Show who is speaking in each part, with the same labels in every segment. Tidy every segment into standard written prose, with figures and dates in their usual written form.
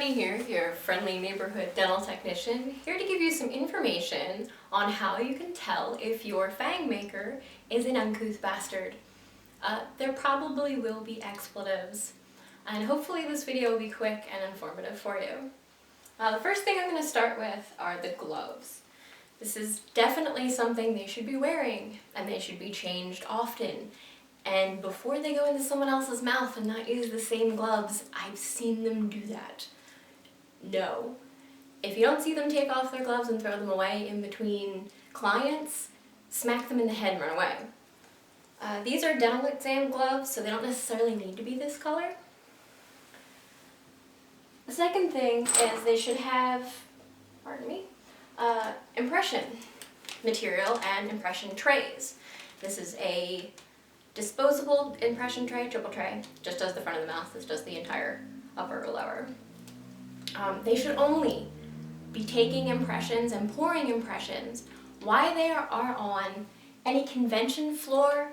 Speaker 1: Bunny here, your friendly neighborhood dental technician, here to give you some information on how you can tell if your Fang maker is an uncouth bastard. There probably will be expletives, and hopefully this video will be quick and informative for you. The first thing I'm going to start with are the gloves. This is definitely something they should be wearing, and they should be changed often. And before they go into someone else's mouth and not use the same gloves, I've seen them do that. No. If you don't see them take off their gloves and throw them away in between clients, smack them in the head and run away. These are dental exam gloves, so they don't necessarily need to be this color. The second thing is they should have, impression material and impression trays. This is a disposable impression tray, triple tray, just does the front of the mouth, this does the entire upper or lower. They should only be taking impressions and pouring impressions while they are on any convention floor,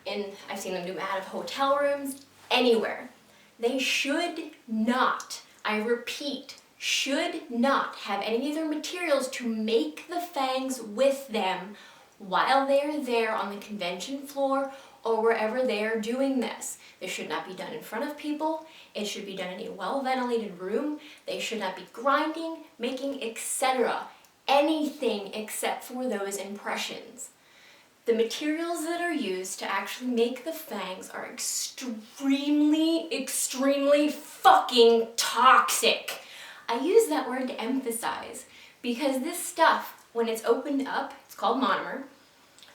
Speaker 1: I've seen them do out of hotel rooms, anywhere. They should not, I repeat, should not have any of their materials to make the fangs with them while they're there on the convention floor or wherever they are doing this. This should not be done in front of people. It should be done in a well-ventilated room. They should not be grinding, making, etc. Anything except for those impressions. The materials that are used to actually make the fangs are extremely, extremely fucking toxic. I use that word to emphasize because this stuff, when it's opened up, it's called monomer.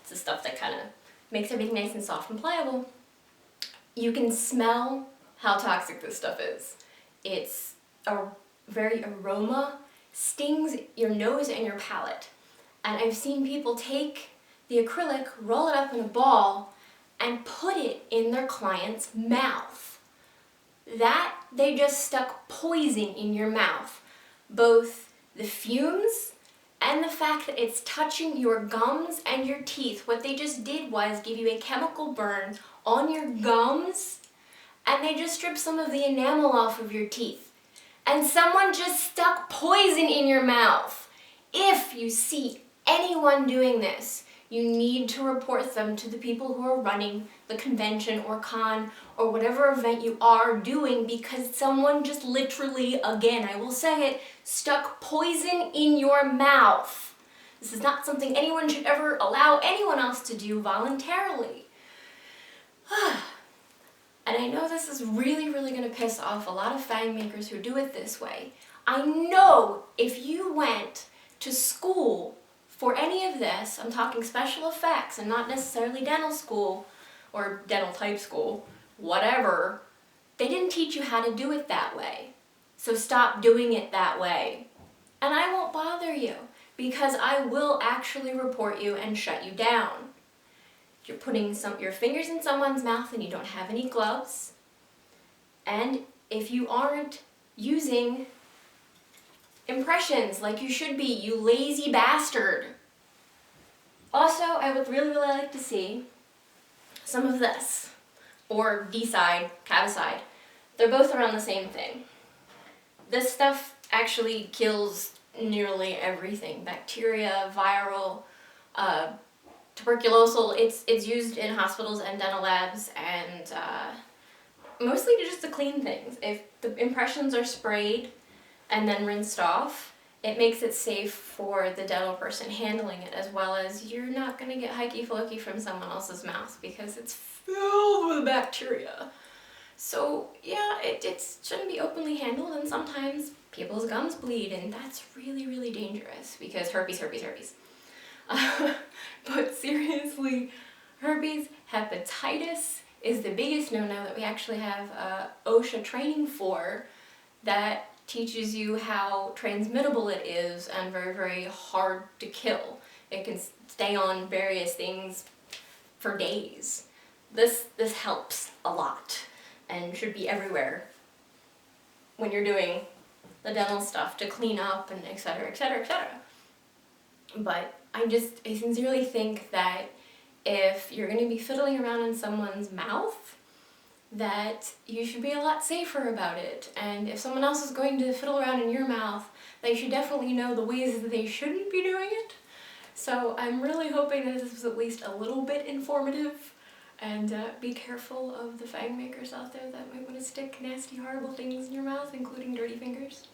Speaker 1: It's the stuff that kind of makes everything nice and soft and pliable. You can smell how toxic this stuff is. It's a very aroma, stings your nose and your palate. And I've seen people take the acrylic, roll it up in a ball, and put it in their client's mouth. That, they just stuck poison in your mouth. Both the fumes and the fact that it's touching your gums and your teeth. What they just did was give you a chemical burn on your gums, and they just stripped some of the enamel off of your teeth. And someone just stuck poison in your mouth. If you see anyone doing this, you need to report them to the people who are running the convention or con or whatever event you are doing, because someone just literally, again, I will say it, stuck poison in your mouth. This is not something anyone should ever allow anyone else to do voluntarily. And I know this is really, really going to piss off a lot of fang makers who do it this way. I know if you went to school for any of this, I'm talking special effects and not necessarily dental school or dental type school, whatever, they didn't teach you how to do it that way. So stop doing it that way. And I won't bother you because I will actually report you and shut you down. You're putting your fingers in someone's mouth and you don't have any gloves. And if you aren't using impressions like you should be, you lazy bastard. Also, I would really, really like to see some of this, or D-side, cavicide. They're both around the same thing. This stuff actually kills nearly everything. Bacteria, viral, tuberculosal. It's used in hospitals and dental labs, and mostly just to clean things. If the impressions are sprayed and then rinsed off, it makes it safe for the dental person handling it, as well as you're not going to get hikey-flokey from someone else's mouth because it's filled with bacteria. So yeah, it shouldn't be openly handled, and sometimes people's gums bleed, and that's really, really dangerous because herpes. But seriously, herpes, hepatitis is the biggest no-no that we actually have OSHA training for, that teaches you how transmittable it is and very, very hard to kill. It can stay on various things for days. This helps a lot and should be everywhere when you're doing the dental stuff to clean up and etc, etc, etc. But I sincerely think that if you're going to be fiddling around in someone's mouth, that you should be a lot safer about it, and if someone else is going to fiddle around in your mouth, they should definitely know the ways that they shouldn't be doing it. So I'm really hoping that this was at least a little bit informative, and be careful of the fang makers out there that might want to stick nasty, horrible things in your mouth, including dirty fingers.